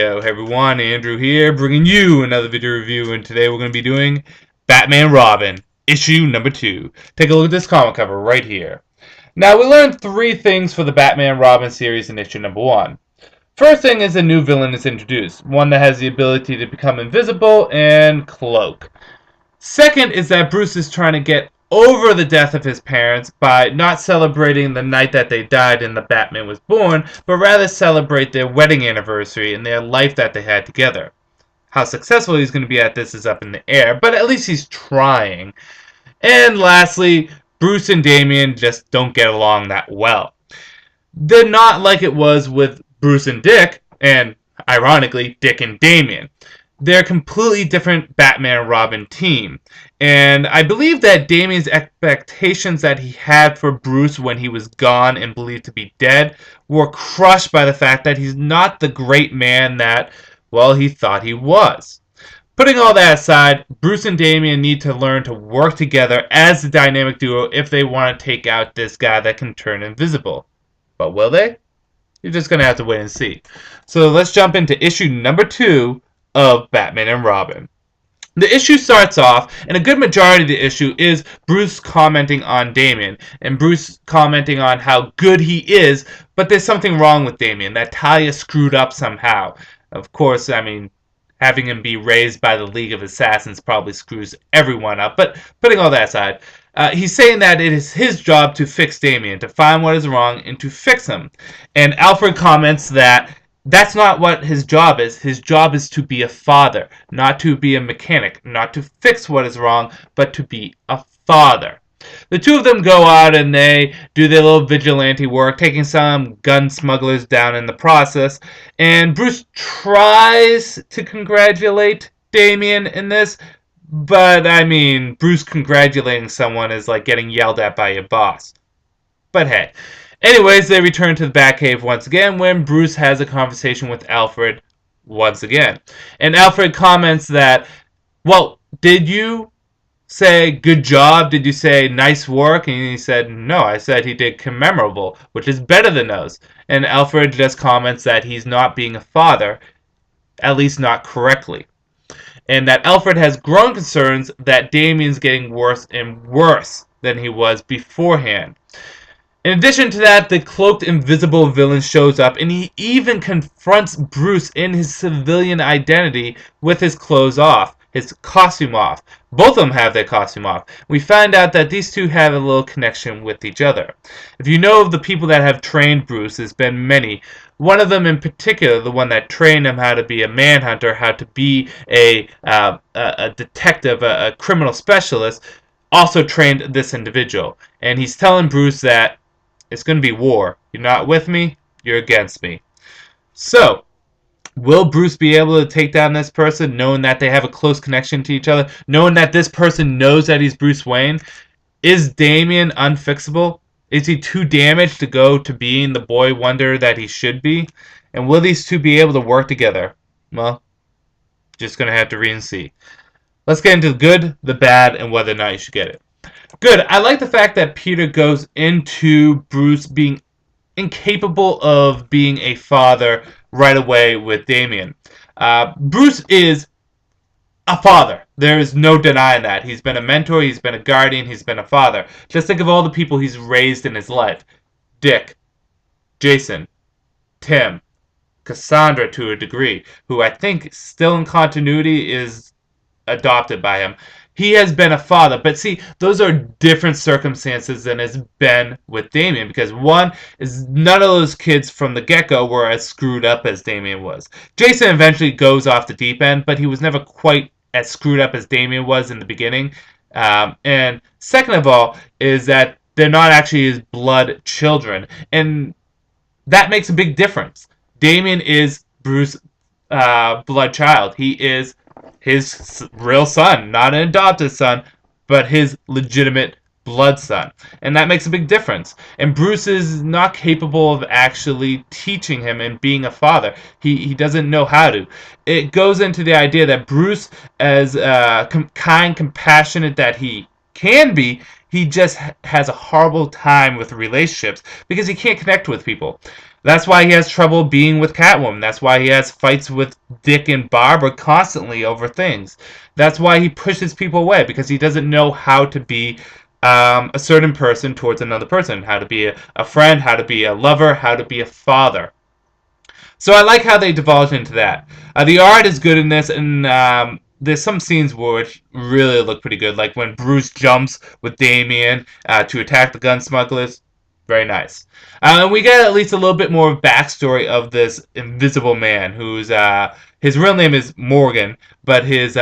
Yo, hey everyone, Andrew here, bringing you another video review, and today we're going to be doing Batman Robin, issue number 2. Take a look at this comic cover right here. Now, we learned 3 things for the Batman Robin series in issue number 1. First thing is a new villain is introduced, one that has the ability to become invisible and cloak. Second is that Bruce is trying to get over the death of his parents by not celebrating the night that they died and the Batman was born, but rather celebrate their wedding anniversary and their life that they had together. How successful he's going to be at this is up in the air, but at least he's trying. And lastly, Bruce and Damian just don't get along that well. They're not like it was with Bruce and Dick, and ironically, Dick and Damian. They're a completely different Batman Robin team. And I believe that Damian's expectations that he had for Bruce when he was gone and believed to be dead were crushed by the fact that he's not the great man that, well, he thought he was. Putting all that aside, Bruce and Damian need to learn to work together as a dynamic duo if they want to take out this guy that can turn invisible. But will they? You're just going to have to wait and see. So let's jump into issue number 2 of Batman and Robin. The issue starts off, and a good majority of the issue is Bruce commenting on Damian, and Bruce commenting on how good he is, but there's something wrong with Damian, that Talia screwed up somehow. Of course, I mean, having him be raised by the League of Assassins probably screws everyone up, but putting all that aside, he's saying that it is his job to fix Damian, to find what is wrong, and to fix him. And Alfred comments that that's not what his job is. His job is to be a father, not to be a mechanic, not to fix what is wrong, but to be a father. The two of them go out and they do their little vigilante work, taking some gun smugglers down in the process. And Bruce tries to congratulate Damian in this, but I mean, Bruce congratulating someone is like getting yelled at by your boss. But hey. Anyways, they return to the Batcave once again when Bruce has a conversation with Alfred once again. And Alfred comments that, well, did you say good job? Did you say nice work? And he said, no, I said he did commemorable, which is better than those. And Alfred just comments that he's not being a father, at least not correctly. And that Alfred has growing concerns that Damian's getting worse and worse than he was beforehand. In addition to that, the cloaked invisible villain shows up, and he even confronts Bruce in his civilian identity with his clothes off, his costume off. Both of them have their costume off. We find out that these two have a little connection with each other. If you know of the people that have trained Bruce, there's been many. One of them in particular, the one that trained him how to be a manhunter, how to be a detective, a criminal specialist, also trained this individual. And he's telling Bruce that it's going to be war. You're not with me, you're against me. So, will Bruce be able to take down this person knowing that they have a close connection to each other? Knowing that this person knows that he's Bruce Wayne? Is Damian unfixable? Is he too damaged to go to being the boy wonder that he should be? And will these two be able to work together? Well, just going to have to read and see. Let's get into the good, the bad, and whether or not you should get it. Good. I like the fact that Peter goes into Bruce being incapable of being a father right away with Damian. Bruce is a father. There is no denying that. He's been a mentor, he's been a guardian, he's been a father. Just think of all the people he's raised in his life. Dick, Jason, Tim, Cassandra to a degree, who I think still in continuity is adopted by him. He has been a father, but see, those are different circumstances than has been with Damian, because one is none of those kids from the get-go were as screwed up as Damian was. Jason eventually goes off the deep end, but he was never quite as screwed up as Damian was in the beginning. And second of all, is that they're not actually his blood children, and that makes a big difference. Damian is Bruce's blood child. He is his real son, not an adopted son, but his legitimate blood son. And that makes a big difference. And Bruce is not capable of actually teaching him and being a father. He doesn't know how to. It goes into the idea that Bruce, as kind, compassionate that he can be, he just has a horrible time with relationships because he can't connect with people. That's why he has trouble being with Catwoman. That's why he has fights with Dick and Barbara constantly over things. That's why he pushes people away, because he doesn't know how to be a certain person towards another person. How to be a friend, how to be a lover, how to be a father. So I like how they divulge into that. The art is good in this, and there's some scenes which really look pretty good, like when Bruce jumps with Damian to attack the gun smugglers. Very nice. And we get at least a little bit more backstory of this Invisible Man, who's his real name is Morgan, but his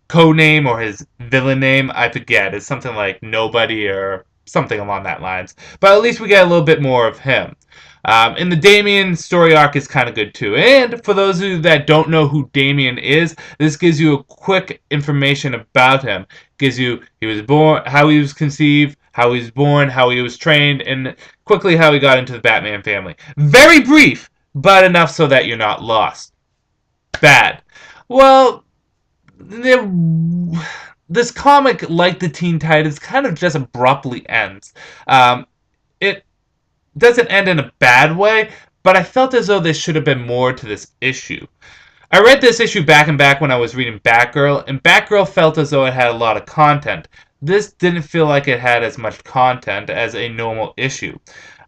code name or his villain name, I forget. It's something like Nobody or something along that lines. But at least we get a little bit more of him. And the Damian story arc is kind of good too. And for those of you that don't know who Damian is, this gives you a quick information about him. Gives you he was born, how he was conceived, how he was born, how he was trained, and quickly how he got into the Batman family. Very brief, but enough so that you're not lost. Bad. Well, this comic, like the Teen Titans, kind of just abruptly ends. It doesn't end in a bad way, but I felt as though there should have been more to this issue. I read this issue back and back when I was reading Batgirl, and Batgirl felt as though it had a lot of content. This didn't feel like it had as much content as a normal issue.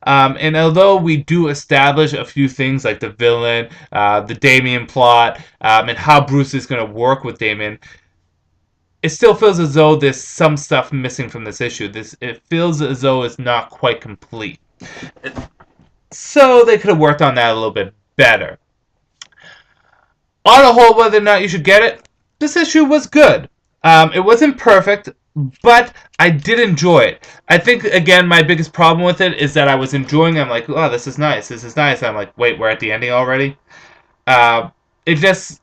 And although we do establish a few things like the villain, the Damian plot, and how Bruce is going to work with Damian, it still feels as though there's some stuff missing from this issue. It feels as though it's not quite complete. So they could have worked on that a little bit better. On the whole, whether or not you should get it, this issue was good. It wasn't perfect, but I did enjoy it. I think, again, my biggest problem with it is that I was enjoying it. I'm like, oh, this is nice, this is nice. And I'm like, wait, we're at the ending already? It just,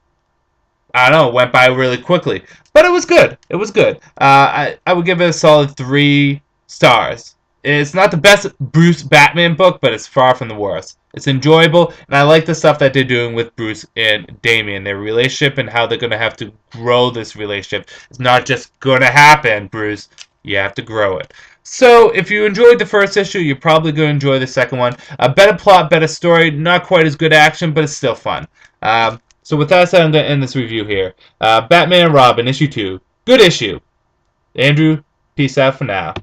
I don't know, went by really quickly. But it was good. It was good. I would give it a solid 3 stars. It's not the best Bruce Batman book, but it's far from the worst. It's enjoyable, and I like the stuff that they're doing with Bruce and Damian, their relationship, and how they're going to have to grow this relationship. It's not just going to happen, Bruce. You have to grow it. So, if you enjoyed the first issue, you're probably going to enjoy the second one. A better plot, better story, not quite as good action, but it's still fun. So with that said, I'm going to end this review here. Batman and Robin, issue 2. Good issue. Andrew, peace out for now.